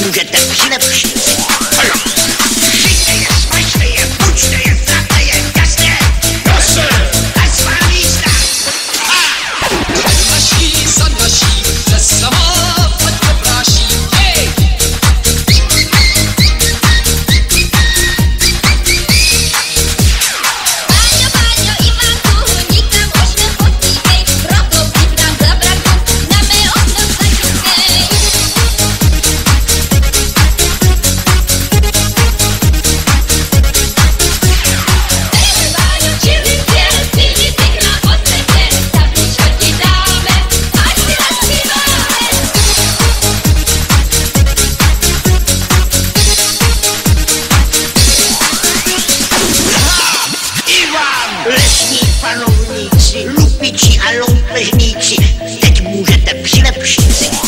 Můžete přilepšit. Žijte je, smažte je, buďte je, znáte je, jasně. Jasně. Na svá místa. Naší za naší, se sama ať popráší. Hej! Páňo, Páňo, Ivanku, nikam už nepotívej, proto vybrám za braku, na mé okno zaťukej. Lesní panovníci, lupiči a loupežníci, teď můžete přilepšit si.